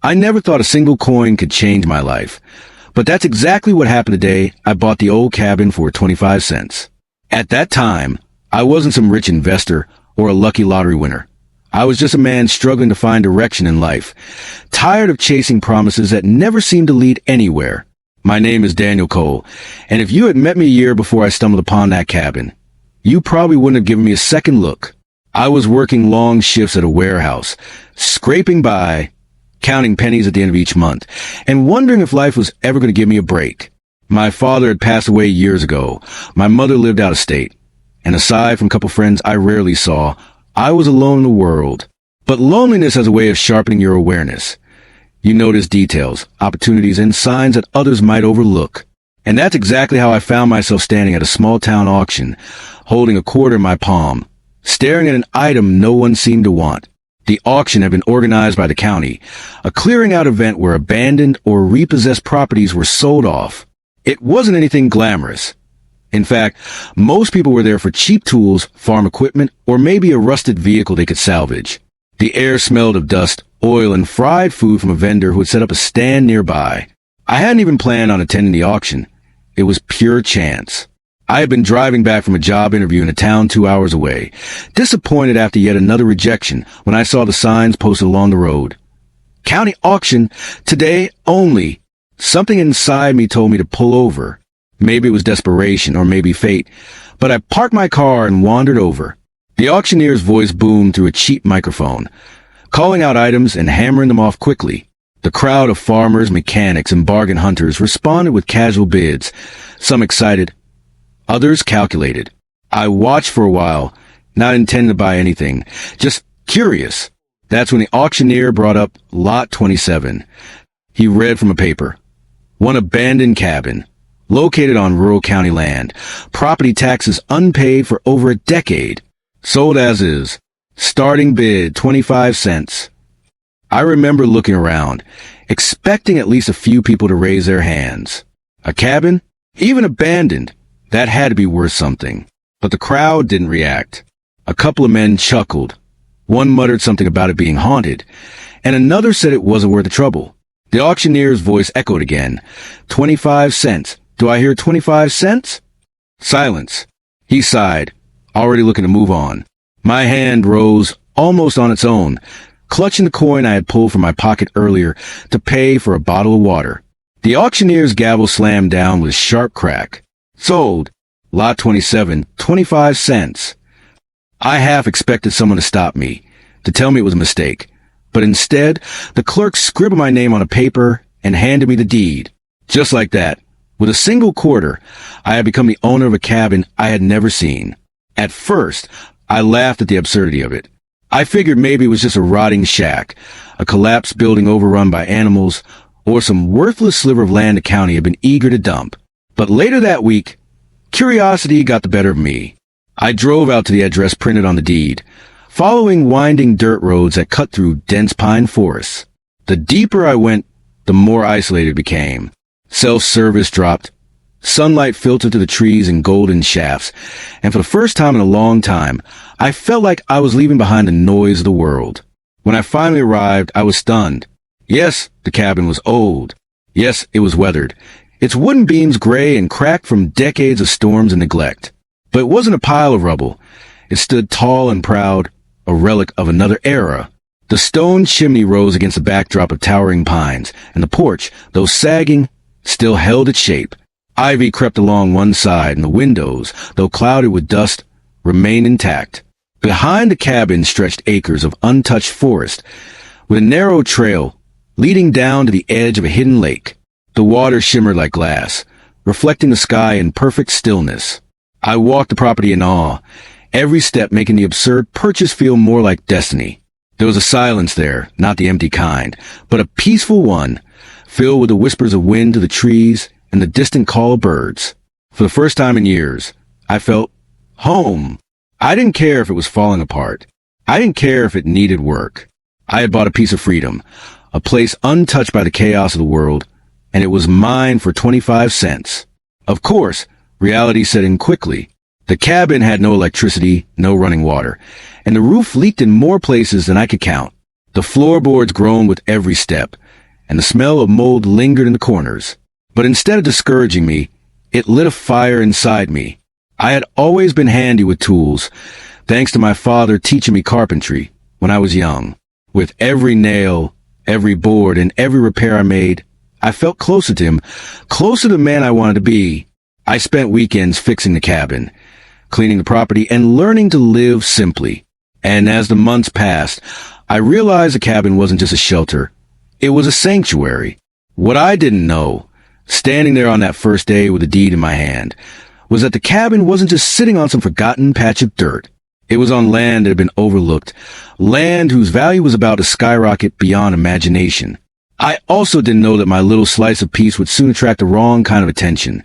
I never thought a single coin could change my life. But that's exactly what happened today. I bought the old cabin for 25 cents. At that time, I wasn't some rich investor or a lucky lottery winner. I was just a man struggling to find direction in life, tired of chasing promises that never seemed to lead anywhere. My name is Daniel Cole, and if you had met me a year before I stumbled upon that cabin, you probably wouldn't have given me a second look. I was working long shifts at a warehouse, scraping by, counting pennies at the end of each month, and wondering if life was ever going to give me a break. My father had passed away years ago. My mother lived out of state. And aside from a couple friends I rarely saw, I was alone in the world. But loneliness has a way of sharpening your awareness. You notice details, opportunities, and signs that others might overlook. And that's exactly how I found myself standing at a small-town auction, holding a quarter in my palm, staring at an item no one seemed to want. The auction had been organized by the county, a clearing-out event where abandoned or repossessed properties were sold off. It wasn't anything glamorous. In fact, most people were there for cheap tools, farm equipment, or maybe a rusted vehicle they could salvage. The air smelled of dust, oil, and fried food from a vendor who had set up a stand nearby. I hadn't even planned on attending the auction. It was pure chance. I had been driving back from a job interview in a town 2 hours away, disappointed after yet another rejection when I saw the signs posted along the road. County auction, today only. Something inside me told me to pull over. Maybe it was desperation, or maybe fate, but I parked my car and wandered over. The auctioneer's voice boomed through a cheap microphone, calling out items and hammering them off quickly. The crowd of farmers, mechanics, and bargain hunters responded with casual bids, some excited, others calculated. I watched for a while, not intending to buy anything, just curious. That's when the auctioneer brought up Lot 27. He read from a paper. One abandoned cabin, located on rural county land, property taxes unpaid for over a decade, sold as is, starting bid 25 cents. I remember looking around, expecting at least a few people to raise their hands. A cabin? Even abandoned? That had to be worth something. But the crowd didn't react. A couple of men chuckled. One muttered something about it being haunted, and another said it wasn't worth the trouble. The auctioneer's voice echoed again. 25 cents. Do I hear 25 cents? Silence. He sighed, already looking to move on. My hand rose almost on its own, clutching the coin I had pulled from my pocket earlier to pay for a bottle of water. The auctioneer's gavel slammed down with a sharp crack. Sold. Lot 27, 25 cents. I half expected someone to stop me, to tell me it was a mistake. But instead, the clerk scribbled my name on a paper and handed me the deed. Just like that. With a single quarter, I had become the owner of a cabin I had never seen. At first, I laughed at the absurdity of it. I figured maybe it was just a rotting shack, a collapsed building overrun by animals, or some worthless sliver of land the county had been eager to dump. But later that week, curiosity got the better of me. I drove out to the address printed on the deed, following winding dirt roads that cut through dense pine forests. The deeper I went, the more isolated it became. Self-service dropped. Sunlight filtered through the trees in golden shafts, and for the first time in a long time, I felt like I was leaving behind the noise of the world. When I finally arrived, I was stunned. Yes, the cabin was old. Yes, it was weathered. Its wooden beams gray and cracked from decades of storms and neglect. But it wasn't a pile of rubble. It stood tall and proud, a relic of another era. The stone chimney rose against the backdrop of towering pines, and the porch, though sagging, still held its shape. Ivy crept along one side, and the windows, though clouded with dust, remained intact. Behind the cabin stretched acres of untouched forest, with a narrow trail leading down to the edge of a hidden lake. The water shimmered like glass, reflecting the sky in perfect stillness. I walked the property in awe, every step making the absurd purchase feel more like destiny. There was a silence there, not the empty kind, but a peaceful one, filled with the whispers of wind to the trees and the distant call of birds. For the first time in years, I felt home. I didn't care if it was falling apart. I didn't care if it needed work. I had bought a piece of freedom, a place untouched by the chaos of the world, and it was mine for 25 cents. Of course, reality set in quickly. The cabin had no electricity, no running water, and the roof leaked in more places than I could count. The floorboards groaned with every step, and the smell of mold lingered in the corners. But instead of discouraging me, it lit a fire inside me. I had always been handy with tools, thanks to my father teaching me carpentry when I was young. With every nail, every board, and every repair I made, I felt closer to him, closer to the man I wanted to be. I spent weekends fixing the cabin, cleaning the property, and learning to live simply. And as the months passed, I realized the cabin wasn't just a shelter. It was a sanctuary. What I didn't know, standing there on that first day with a deed in my hand, was that the cabin wasn't just sitting on some forgotten patch of dirt. It was on land that had been overlooked, land whose value was about to skyrocket beyond imagination. I also didn't know that my little slice of peace would soon attract the wrong kind of attention,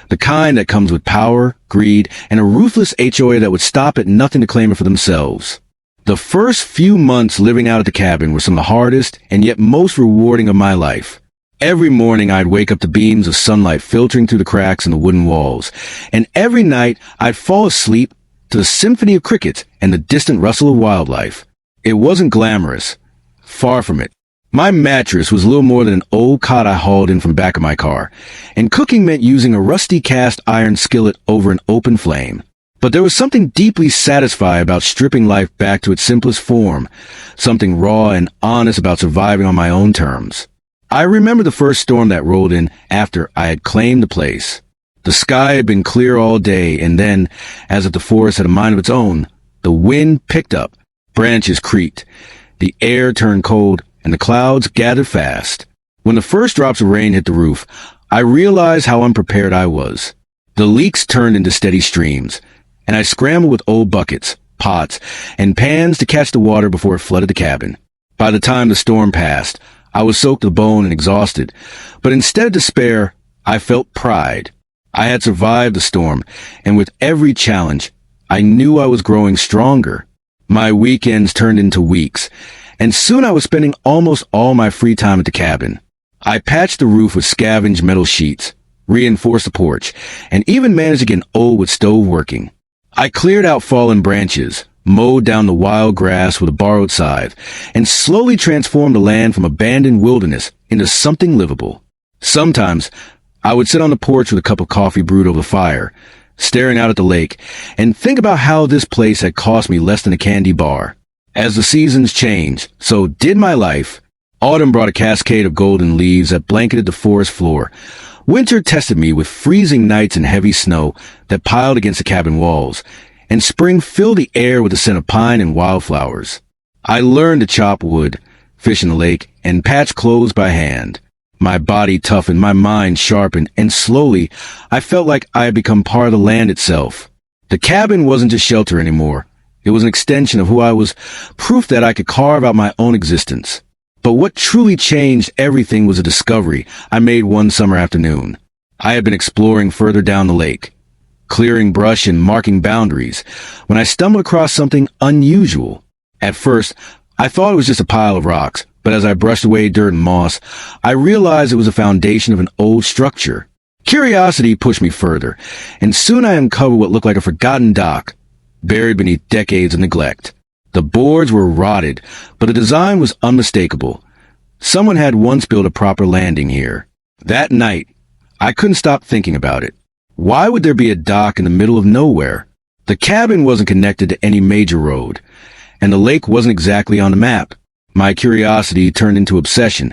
the kind that comes with power, greed, and a ruthless HOA that would stop at nothing to claim it for themselves. The first few months living out at the cabin were some of the hardest and yet most rewarding of my life. Every morning I'd wake up to beams of sunlight filtering through the cracks in the wooden walls, and every night I'd fall asleep to the symphony of crickets and the distant rustle of wildlife. It wasn't glamorous. Far from it. My mattress was little more than an old cot I hauled in from back of my car, and cooking meant using a rusty cast iron skillet over an open flame. But there was something deeply satisfying about stripping life back to its simplest form, something raw and honest about surviving on my own terms. I remember the first storm that rolled in after I had claimed the place. The sky had been clear all day, and then, as if the forest had a mind of its own, the wind picked up, branches creaked, the air turned cold, and the clouds gathered fast. When the first drops of rain hit the roof, I realized how unprepared I was. The leaks turned into steady streams, and I scrambled with old buckets, pots, and pans to catch the water before it flooded the cabin. By the time the storm passed, I was soaked to the bone and exhausted, but instead of despair, I felt pride. I had survived the storm, and with every challenge, I knew I was growing stronger. My weekends turned into weeks, and soon I was spending almost all my free time at the cabin. I patched the roof with scavenged metal sheets, reinforced the porch, and even managed to get an old wood stove working. I cleared out fallen branches, mowed down the wild grass with a borrowed scythe, and slowly transformed the land from abandoned wilderness into something livable. Sometimes, I would sit on the porch with a cup of coffee brewed over the fire, staring out at the lake, and think about how this place had cost me less than a candy bar. As the seasons changed, so did my life. Autumn brought a cascade of golden leaves that blanketed the forest floor. Winter tested me with freezing nights and heavy snow that piled against the cabin walls, and spring filled the air with the scent of pine and wildflowers. I learned to chop wood, fish in the lake, and patch clothes by hand. My body toughened, my mind sharpened, and slowly I felt like I had become part of the land itself. The cabin wasn't just shelter anymore. It was an extension of who I was, proof that I could carve out my own existence. But what truly changed everything was a discovery I made one summer afternoon. I had been exploring further down the lake, clearing brush and marking boundaries, when I stumbled across something unusual. At first, I thought it was just a pile of rocks, but as I brushed away dirt and moss, I realized it was the foundation of an old structure. Curiosity pushed me further, and soon I uncovered what looked like a forgotten dock, buried beneath decades of neglect. The boards were rotted, but the design was unmistakable. Someone had once built a proper landing here. That night, I couldn't stop thinking about it. Why would there be a dock in the middle of nowhere? The cabin wasn't connected to any major road, and the lake wasn't exactly on the map. My curiosity turned into obsession,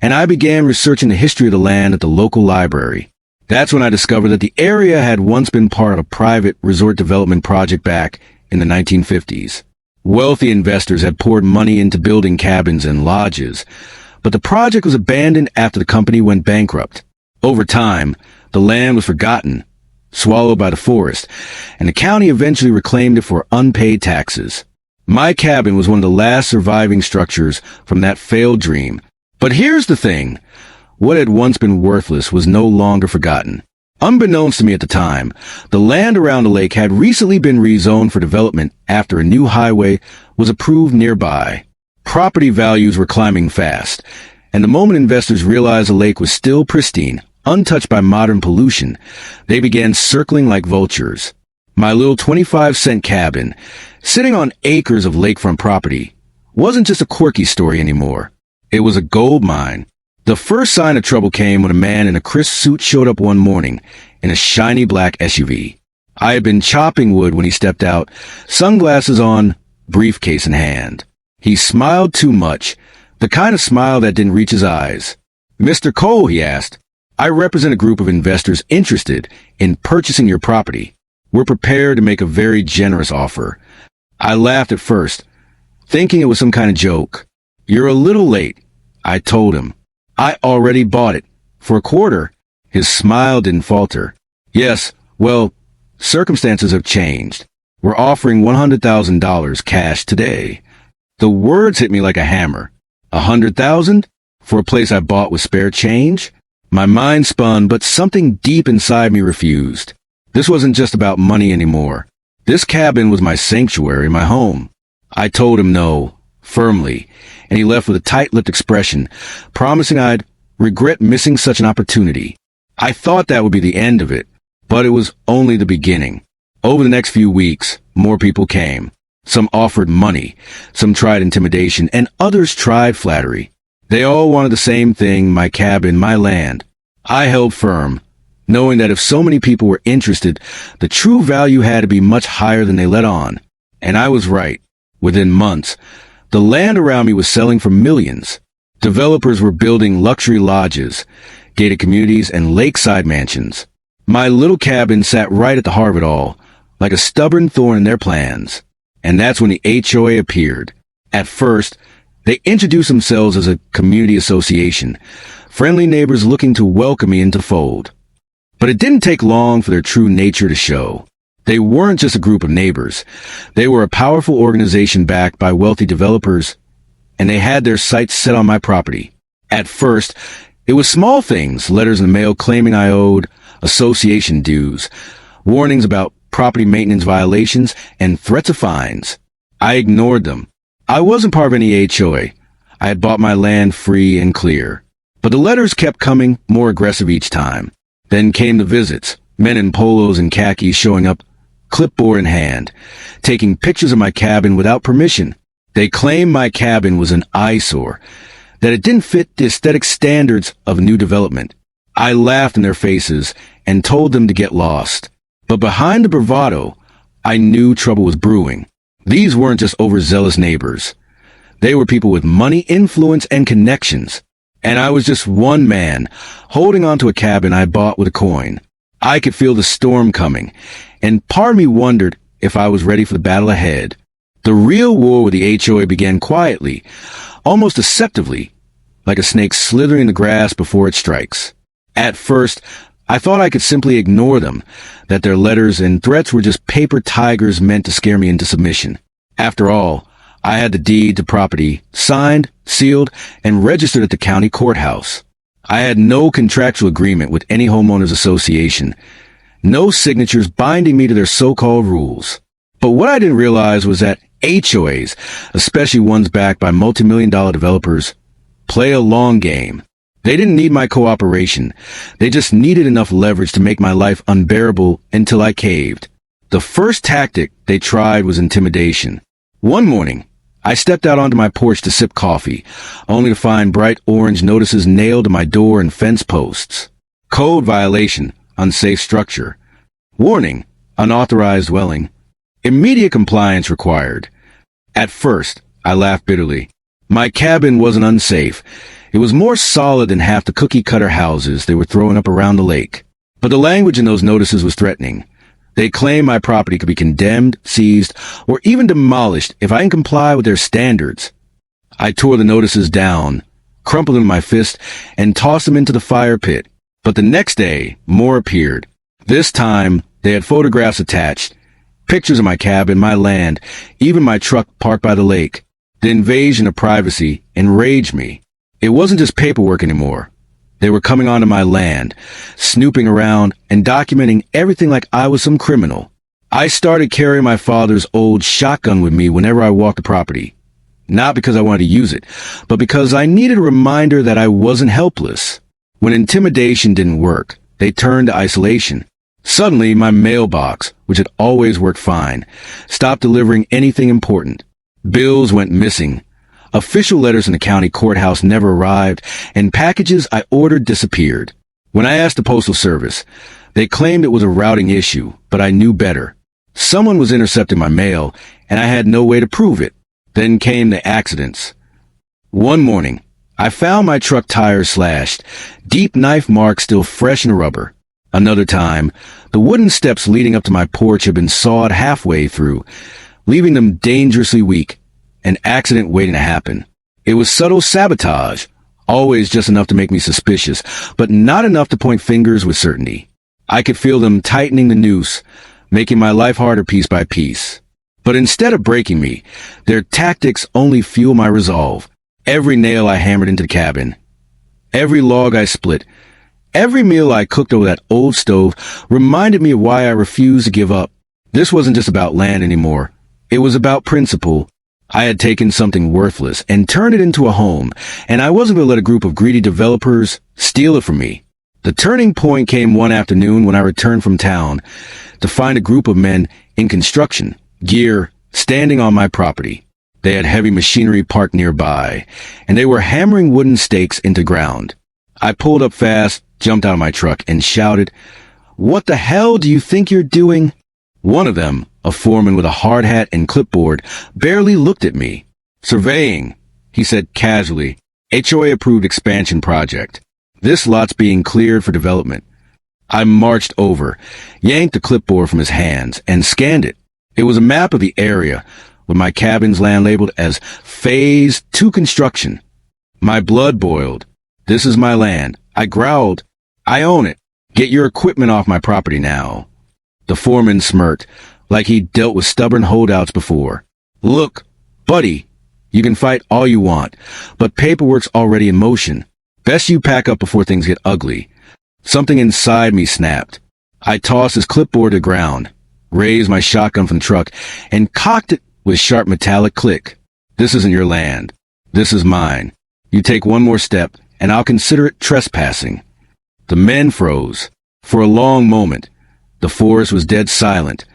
and I began researching the history of the land at the local library. That's when I discovered that the area had once been part of a private resort development project back in the 1950s. Wealthy investors had poured money into building cabins and lodges, but the project was abandoned after the company went bankrupt. Over time, the land was forgotten, swallowed by the forest, and the county eventually reclaimed it for unpaid taxes. My cabin was one of the last surviving structures from that failed dream. But here's the thing. What had once been worthless was no longer forgotten. Unbeknownst to me at the time, the land around the lake had recently been rezoned for development after a new highway was approved nearby. Property values were climbing fast, and the moment investors realized the lake was still pristine, untouched by modern pollution, they began circling like vultures. My little 25-cent cabin, sitting on acres of lakefront property, wasn't just a quirky story anymore. It was a gold mine. The first sign of trouble came when a man in a crisp suit showed up one morning in a shiny black SUV. I had been chopping wood when he stepped out, sunglasses on, briefcase in hand. He smiled too much, the kind of smile that didn't reach his eyes. "Mr. Cole," he asked, "I represent a group of investors interested in purchasing your property. We're prepared to make a very generous offer." I laughed at first, thinking it was some kind of joke. "You're a little late," I told him. "I already bought it. For a quarter." His smile didn't falter. "Yes, well, circumstances have changed. We're offering $100,000 cash today." The words hit me like a hammer. 100,000? For a place I bought with spare change? My mind spun, but something deep inside me refused. This wasn't just about money anymore. This cabin was my sanctuary, my home. I told him no, firmly, and he left with a tight-lipped expression, promising I'd regret missing such an opportunity. I thought that would be the end of it, but it was only the beginning. Over the next few weeks, more people came. Some offered money, some tried intimidation, and others tried flattery. They all wanted the same thing, my cabin, my land. I held firm, knowing that if so many people were interested, the true value had to be much higher than they let on. And I was right. Within months, the land around me was selling for millions. Developers were building luxury lodges, gated communities, and lakeside mansions. My little cabin sat right at the heart of it all, like a stubborn thorn in their plans. And that's when the HOA appeared. At first, they introduced themselves as a community association, friendly neighbors looking to welcome me into the fold. But it didn't take long for their true nature to show. They weren't just a group of neighbors. They were a powerful organization backed by wealthy developers, and they had their sights set on my property. At first, it was small things, letters in the mail claiming I owed association dues, warnings about property maintenance violations, and threats of fines. I ignored them. I wasn't part of any HOA. I had bought my land free and clear. But the letters kept coming, more aggressive each time. Then came the visits, men in polos and khakis showing up, clipboard in hand, taking pictures of my cabin without permission. They claimed my cabin was an eyesore, that it didn't fit the aesthetic standards of new development. I laughed in their faces and told them to get lost. But behind the bravado, I knew trouble was brewing. These weren't just overzealous neighbors. They were people with money, influence, and connections. And I was just one man, holding onto a cabin I bought with a coin. I could feel the storm coming, and part of me wondered if I was ready for the battle ahead. The real war with the HOA began quietly, almost deceptively, like a snake slithering in the grass before it strikes. At first, I thought I could simply ignore them, that their letters and threats were just paper tigers meant to scare me into submission. After all, I had the deed to property, signed, sealed, and registered at the county courthouse. I had no contractual agreement with any homeowners association, no signatures binding me to their so-called rules. But what I didn't realize was that HOAs, especially ones backed by multi-million-dollar developers, play a long game. They didn't need my cooperation. They just needed enough leverage to make my life unbearable until I caved. The first tactic they tried was intimidation. One morning, I stepped out onto my porch to sip coffee, only to find bright orange notices nailed to my door and fence posts. Code violation, unsafe structure. Warning, unauthorized dwelling. Immediate compliance required. At first, I laughed bitterly. My cabin wasn't unsafe. It was more solid than half the cookie-cutter houses they were throwing up around the lake. But the language in those notices was threatening. They claimed my property could be condemned, seized, or even demolished if I didn't comply with their standards. I tore the notices down, crumpled them in my fist, and tossed them into the fire pit. But the next day, more appeared. This time, they had photographs attached, pictures of my cabin, my land, even my truck parked by the lake. The invasion of privacy enraged me. It wasn't just paperwork anymore. They were coming onto my land, snooping around and documenting everything like I was some criminal. I started carrying my father's old shotgun with me whenever I walked the property. Not because I wanted to use it, but because I needed a reminder that I wasn't helpless. When intimidation didn't work, they turned to isolation. Suddenly, my mailbox, which had always worked fine, stopped delivering anything important. Bills went missing. Official letters in the county courthouse never arrived, and packages I ordered disappeared. When I asked the Postal Service, they claimed it was a routing issue, but I knew better. Someone was intercepting my mail, and I had no way to prove it. Then came the accidents. One morning, I found my truck tires slashed, deep knife marks still fresh in the rubber. Another time, the wooden steps leading up to my porch had been sawed halfway through, leaving them dangerously weak, an accident waiting to happen. It was subtle sabotage, always just enough to make me suspicious, but not enough to point fingers with certainty. I could feel them tightening the noose, making my life harder piece by piece. But instead of breaking me, their tactics only fuel my resolve. Every nail I hammered into the cabin, every log I split, every meal I cooked over that old stove reminded me of why I refused to give up. This wasn't just about land anymore. It was about principle. I had taken something worthless and turned it into a home, and I wasn't going to let a group of greedy developers steal it from me. The turning point came one afternoon when I returned from town to find a group of men in construction gear standing on my property. They had heavy machinery parked nearby, and they were hammering wooden stakes into ground. I pulled up fast, jumped out of my truck, and shouted, "What the hell do you think you're doing?" One of them, a foreman with a hard hat and clipboard, barely looked at me. "Surveying," he said casually. "HOA-approved expansion project. This lot's being cleared for development." I marched over, yanked the clipboard from his hands, and scanned it. It was a map of the area, with my cabin's land labeled as Phase 2 construction. My blood boiled. "This is my land." I growled. "I own it. Get your equipment off my property now." The foreman smirked, like he'd dealt with stubborn holdouts before. "Look, buddy, you can fight all you want, but paperwork's already in motion. Best you pack up before things get ugly." Something inside me snapped. I tossed his clipboard to the ground, raised my shotgun from the truck, and cocked it with sharp metallic click. "This isn't your land. This is mine. You take one more step, and I'll consider it trespassing." The men froze. For a long moment, the forest was dead silent,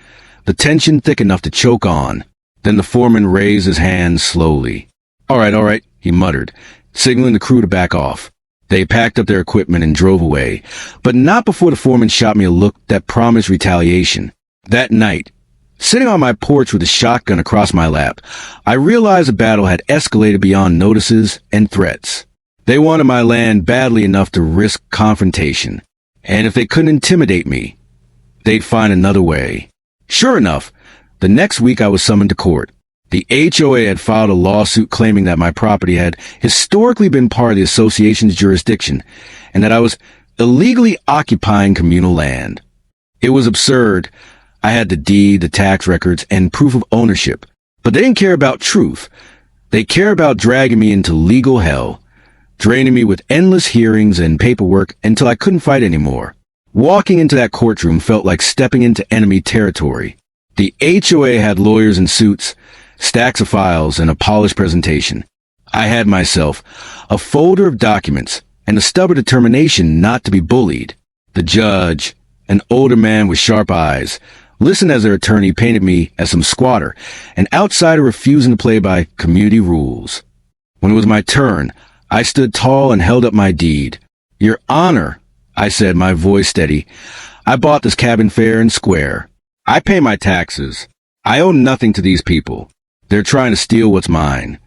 the tension thick enough to choke on. Then the foreman raised his hands slowly. All right, he muttered, signaling the crew to back off. They packed up their equipment and drove away, but not before the foreman shot me a look that promised retaliation. That night, sitting on my porch with a shotgun across my lap, I realized the battle had escalated beyond notices and threats. They wanted my land badly enough to risk confrontation, and if they couldn't intimidate me, they'd find another way. Sure enough, the next week I was summoned to court. The HOA had filed a lawsuit claiming that my property had historically been part of the association's jurisdiction, and that I was illegally occupying communal land. It was absurd. I had the deed, the tax records, and proof of ownership. But they didn't care about truth. They cared about dragging me into legal hell, draining me with endless hearings and paperwork until I couldn't fight anymore. Walking into that courtroom felt like stepping into enemy territory. The HOA had lawyers in suits, stacks of files, and a polished presentation. I had myself a folder of documents and a stubborn determination not to be bullied. The judge, an older man with sharp eyes, listened as their attorney painted me as some squatter, an outsider refusing to play by community rules. When it was my turn, I stood tall and held up my deed. "Your Honor," I said, my voice steady, "I bought this cabin fair and square. I pay my taxes. I owe nothing to these people. They're trying to steal what's mine."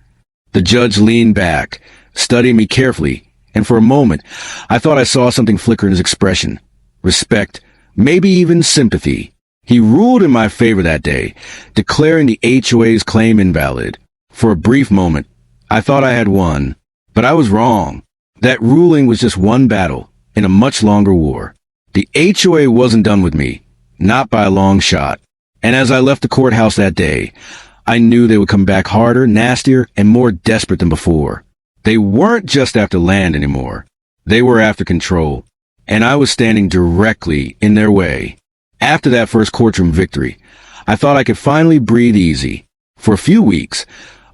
The judge leaned back, studying me carefully, and for a moment, I thought I saw something flicker in his expression. Respect, maybe even sympathy. He ruled in my favor that day, declaring the HOA's claim invalid. For a brief moment, I thought I had won, but I was wrong. That ruling was just one battle in a much longer war. The HOA wasn't done with me, not by a long shot. And as I left the courthouse that day, I knew they would come back harder, nastier, and more desperate than before. They weren't just after land anymore. They were after control, and I was standing directly in their way. After that first courtroom victory, I thought I could finally breathe easy. For a few weeks,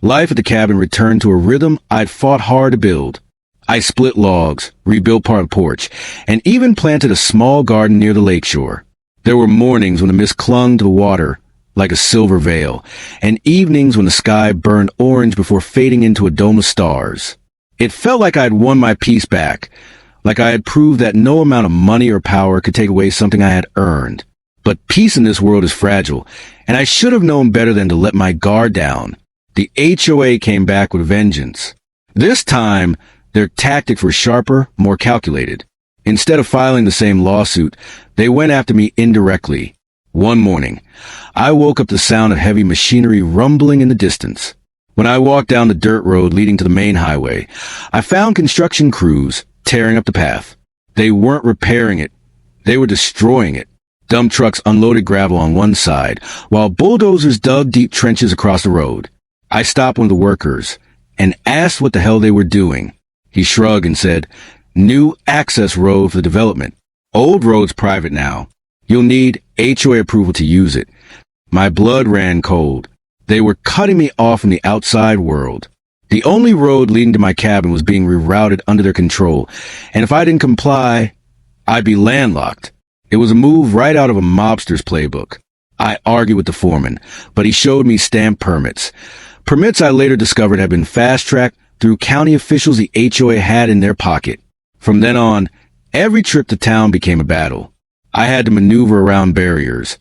life at the cabin returned to a rhythm I'd fought hard to build. I split logs, rebuilt part of the porch, and even planted a small garden near the lakeshore. There were mornings when the mist clung to the water like a silver veil, and evenings when the sky burned orange before fading into a dome of stars. It felt like I'd won my peace back, like I had proved that no amount of money or power could take away something I had earned. But peace in this world is fragile, and I should have known better than to let my guard down. The HOA came back with vengeance. This time, their tactics were sharper, more calculated. Instead of filing the same lawsuit, they went after me indirectly. One morning, I woke up to the sound of heavy machinery rumbling in the distance. When I walked down the dirt road leading to the main highway, I found construction crews tearing up the path. They weren't repairing it. They were destroying it. Dump trucks unloaded gravel on one side, while bulldozers dug deep trenches across the road. I stopped one of the workers and asked what the hell they were doing. He shrugged and said, "New access road for the development. Old road's private now. You'll need HOA approval to use it." My blood ran cold. They were cutting me off from the outside world. The only road leading to my cabin was being rerouted under their control, and if I didn't comply, I'd be landlocked. It was a move right out of a mobster's playbook. I argued with the foreman, but he showed me stamp permits. Permits I later discovered had been fast-tracked through county officials the HOA had in their pocket. From then on, every trip to town became a battle. I had to maneuver around barriers,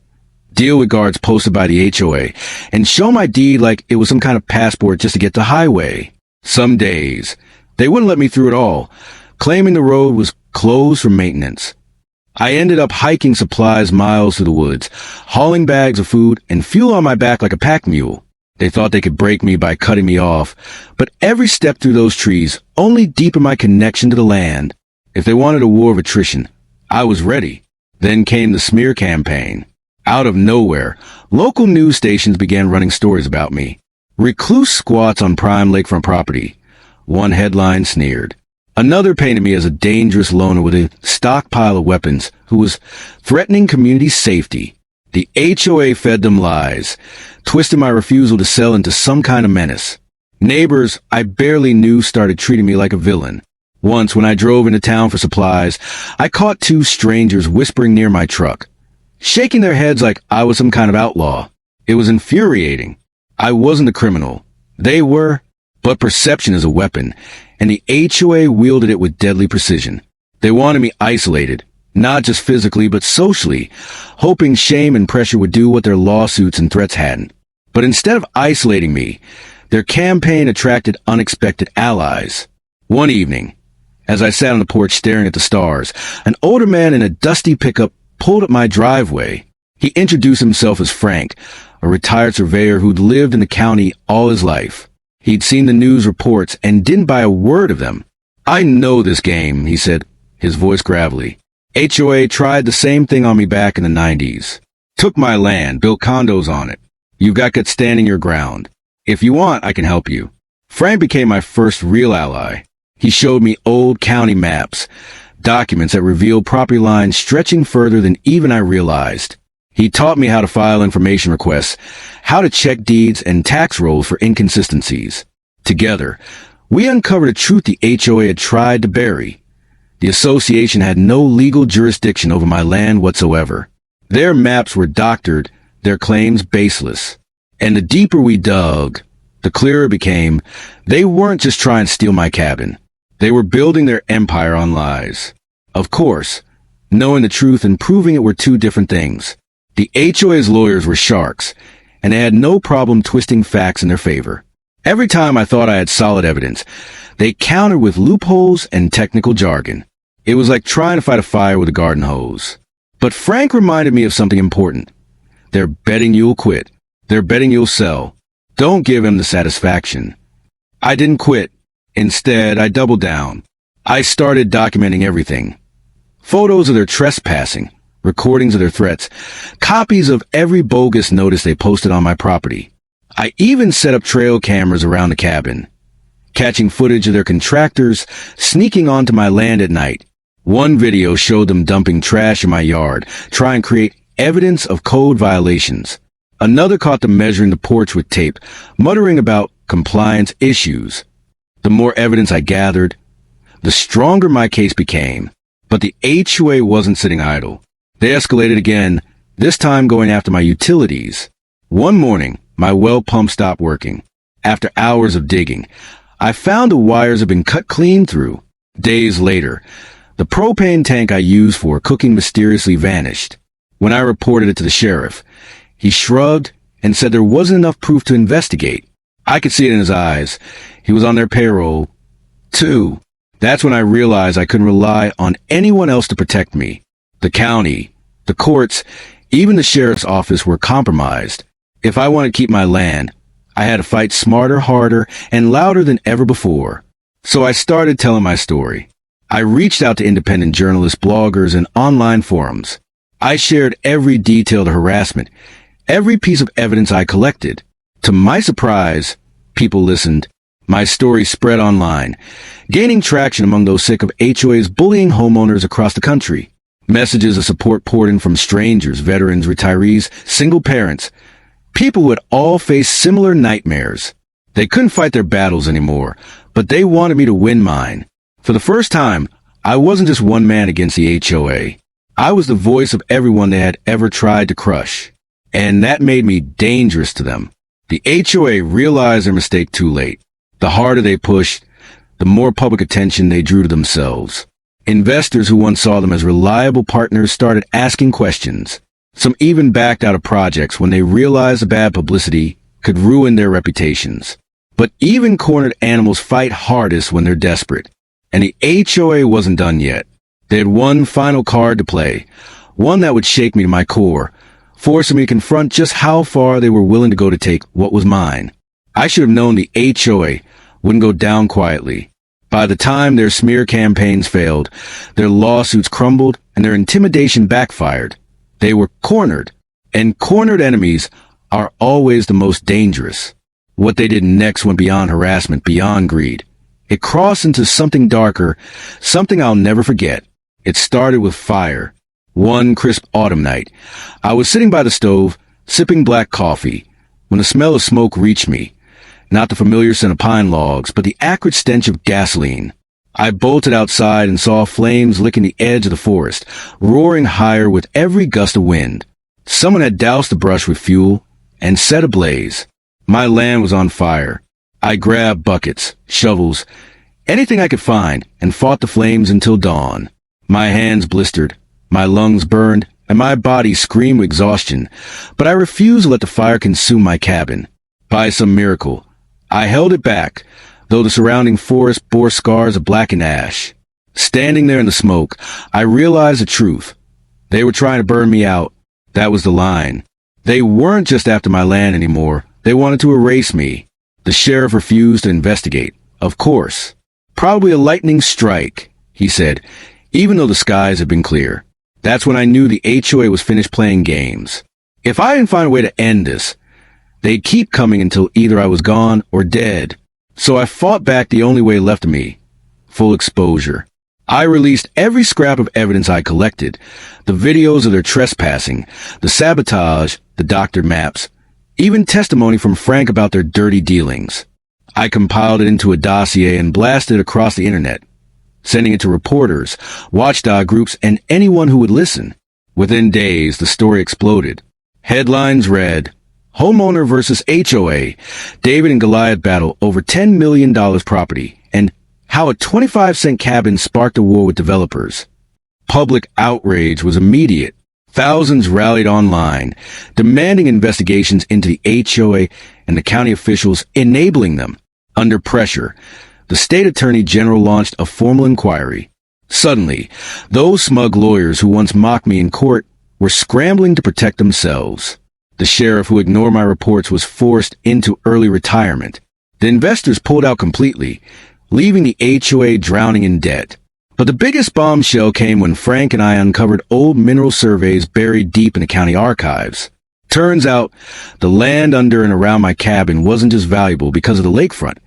deal with guards posted by the HOA, and show my deed like it was some kind of passport just to get the highway. Some days, they wouldn't let me through at all, claiming the road was closed for maintenance. I ended up hiking supplies miles through the woods, hauling bags of food and fuel on my back like a pack mule. They thought they could break me by cutting me off, but every step through those trees only deepened my connection to the land. If they wanted a war of attrition, I was ready. Then came the smear campaign. Out of nowhere, local news stations began running stories about me. Recluse squats on prime lakefront property. One headline sneered. Another painted me as a dangerous loner with a stockpile of weapons who was threatening community safety. The HOA fed them lies, twisted my refusal to sell into some kind of menace. Neighbors I barely knew started treating me like a villain. Once, when I drove into town for supplies, I caught two strangers whispering near my truck, shaking their heads like I was some kind of outlaw. It was infuriating. I wasn't a criminal. They were, but perception is a weapon, and the HOA wielded it with deadly precision. They wanted me isolated, not just physically but socially, hoping shame and pressure would do what their lawsuits and threats hadn't. But instead of isolating me, their campaign attracted unexpected allies. One evening, as I sat on the porch staring at the stars, an older man in a dusty pickup pulled up my driveway. He introduced himself as Frank, a retired surveyor who'd lived in the county all his life. He'd seen the news reports and didn't buy a word of them. "I know this game," he said, his voice gravelly. "HOA tried the same thing on me back in the 90s. Took my land, built condos on it. You've got to standing your ground. If you want, I can help you." Frank became my first real ally. He showed me old county maps, documents that revealed property lines stretching further than even I realized. He taught me how to file information requests, how to check deeds and tax rolls for inconsistencies. Together, we uncovered a truth the HOA had tried to bury. The association had no legal jurisdiction over my land whatsoever. Their maps were doctored, their claims baseless. And the deeper we dug, the clearer it became, they weren't just trying to steal my cabin. They were building their empire on lies. Of course, knowing the truth and proving it were two different things. The HOA's lawyers were sharks, and they had no problem twisting facts in their favor. Every time I thought I had solid evidence, they countered with loopholes and technical jargon. It was like trying to fight a fire with a garden hose. But Frank reminded me of something important. They're betting you'll quit. They're betting you'll sell. Don't give him the satisfaction. I didn't quit. Instead, I doubled down. I started documenting everything. Photos of their trespassing, recordings of their threats, copies of every bogus notice they posted on my property. I even set up trail cameras around the cabin, catching footage of their contractors sneaking onto my land at night. One video showed them dumping trash in my yard, trying to create evidence of code violations. Another caught them measuring the porch with tape, muttering about compliance issues. The more evidence I gathered, the stronger my case became. But the HOA wasn't sitting idle. They escalated again, this time going after my utilities. One morning, my well pump stopped working. After hours of digging, I found the wires had been cut clean through. Days later, the propane tank I used for cooking mysteriously vanished. When I reported it to the sheriff, he shrugged and said there wasn't enough proof to investigate. I could see it in his eyes. He was on their payroll, too. That's when I realized I couldn't rely on anyone else to protect me. The county, the courts, even the sheriff's office were compromised. If I wanted to keep my land, I had to fight smarter, harder, and louder than ever before. So I started telling my story. I reached out to independent journalists, bloggers, and online forums. I shared every detail of harassment, every piece of evidence I collected. To my surprise, people listened. My story spread online, gaining traction among those sick of HOAs bullying homeowners across the country. Messages of support poured in from strangers, veterans, retirees, single parents, people who had all faced similar nightmares. They couldn't fight their battles anymore, but they wanted me to win mine. For the first time, I wasn't just one man against the HOA. I was the voice of everyone they had ever tried to crush. And that made me dangerous to them. The HOA realized their mistake too late. The harder they pushed, the more public attention they drew to themselves. Investors who once saw them as reliable partners started asking questions. Some even backed out of projects when they realized the bad publicity could ruin their reputations. But even cornered animals fight hardest when they're desperate. And the HOA wasn't done yet. They had one final card to play, one that would shake me to my core, forcing me to confront just how far they were willing to go to take what was mine. I should have known the HOA wouldn't go down quietly. By the time their smear campaigns failed, their lawsuits crumbled, and their intimidation backfired. They were cornered, and cornered enemies are always the most dangerous. What they did next went beyond harassment, beyond greed. It crossed into something darker, something I'll never forget. It started with fire. One crisp autumn night, I was sitting by the stove, sipping black coffee, when the smell of smoke reached me. Not the familiar scent of pine logs, but the acrid stench of gasoline. I bolted outside and saw flames licking the edge of the forest, roaring higher with every gust of wind. Someone had doused the brush with fuel and set ablaze. My land was on fire. I grabbed buckets, shovels, anything I could find, and fought the flames until dawn. My hands blistered, my lungs burned, and my body screamed with exhaustion, but I refused to let the fire consume my cabin. By some miracle, I held it back, though the surrounding forest bore scars of blackened ash. Standing there in the smoke, I realized the truth. They were trying to burn me out. That was the line. They weren't just after my land anymore. They wanted to erase me. The sheriff refused to investigate. Of course. Probably a lightning strike, he said, even though the skies had been clear. That's when I knew the HOA was finished playing games. If I didn't find a way to end this, they'd keep coming until either I was gone or dead. So I fought back the only way left of me. Full exposure. I released every scrap of evidence I collected. The videos of their trespassing, the sabotage, the doctored maps, even testimony from Frank about their dirty dealings. I compiled it into a dossier and blasted it across the internet, sending it to reporters, watchdog groups, and anyone who would listen. Within days, the story exploded. Headlines read, Homeowner versus HOA, David and Goliath battle over $10 million property, and how a 25-cent cabin sparked a war with developers. Public outrage was immediate. Thousands rallied online, demanding investigations into the HOA and the county officials enabling them. Under pressure, the state attorney general launched a formal inquiry. Suddenly, those smug lawyers who once mocked me in court were scrambling to protect themselves. The sheriff who ignored my reports was forced into early retirement. The investors pulled out completely, leaving the HOA drowning in debt. But the biggest bombshell came when Frank and I uncovered old mineral surveys buried deep in the county archives. Turns out, the land under and around my cabin wasn't just valuable because of the lakefront.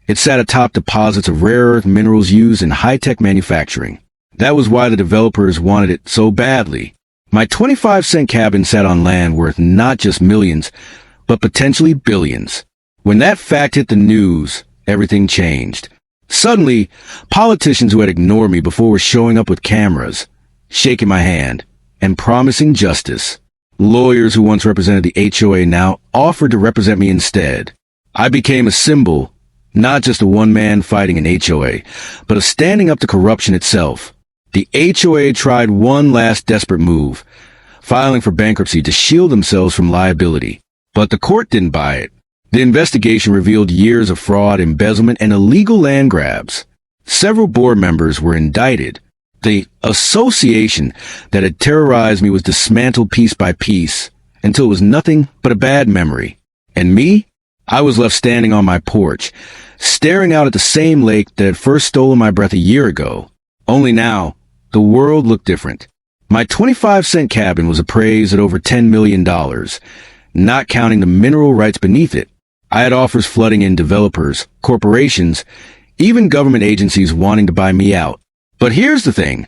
It sat atop deposits of rare earth minerals used in high-tech manufacturing. That was why the developers wanted it so badly. My 25-cent cabin sat on land worth not just millions, but potentially billions. When that fact hit the news, everything changed. Suddenly, politicians who had ignored me before were showing up with cameras, shaking my hand, and promising justice. Lawyers who once represented the HOA now offered to represent me instead. I became a symbol, not just a one-man fighting an HOA, but of standing up to corruption itself. The HOA tried one last desperate move, filing for bankruptcy to shield themselves from liability. But the court didn't buy it. The investigation revealed years of fraud, embezzlement, and illegal land grabs. Several board members were indicted. The association that had terrorized me was dismantled piece by piece until it was nothing but a bad memory. And me? I was left standing on my porch, staring out at the same lake that had first stolen my breath a year ago. Only now, the world looked different. My 25-cent cabin was appraised at over $10 million, not counting the mineral rights beneath it. I had offers flooding in, developers, corporations, even government agencies wanting to buy me out. But here's the thing.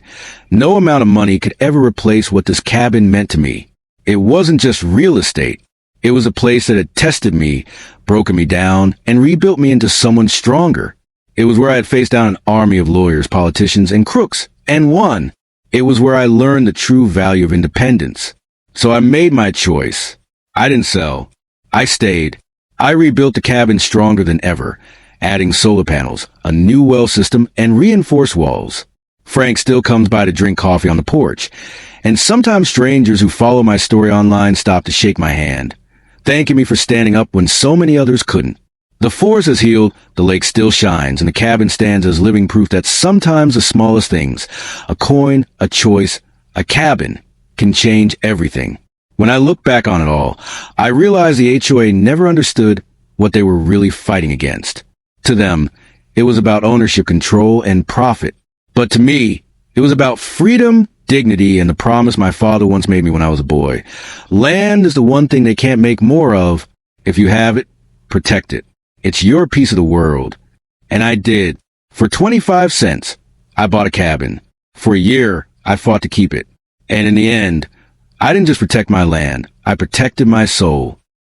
No amount of money could ever replace what this cabin meant to me. It wasn't just real estate. It was a place that had tested me, broken me down, and rebuilt me into someone stronger. It was where I had faced down an army of lawyers, politicians, and crooks, and won. It was where I learned the true value of independence. So I made my choice. I didn't sell. I stayed. I rebuilt the cabin stronger than ever, adding solar panels, a new well system, and reinforced walls. Frank still comes by to drink coffee on the porch, and sometimes strangers who follow my story online stop to shake my hand, thanking me for standing up when so many others couldn't. The forest has healed, the lake still shines, and the cabin stands as living proof that sometimes the smallest things, a coin, a choice, a cabin, can change everything. When I look back on it all, I realize the HOA never understood what they were really fighting against. To them, it was about ownership, control, and profit. But to me, it was about freedom, dignity, and the promise my father once made me when I was a boy. Land is the one thing they can't make more of. If you have it, protect it. It's your piece of the world. And I did. For 25 cents, I bought a cabin. For a year, I fought to keep it. And in the end, I didn't just protect my land. I protected my soul.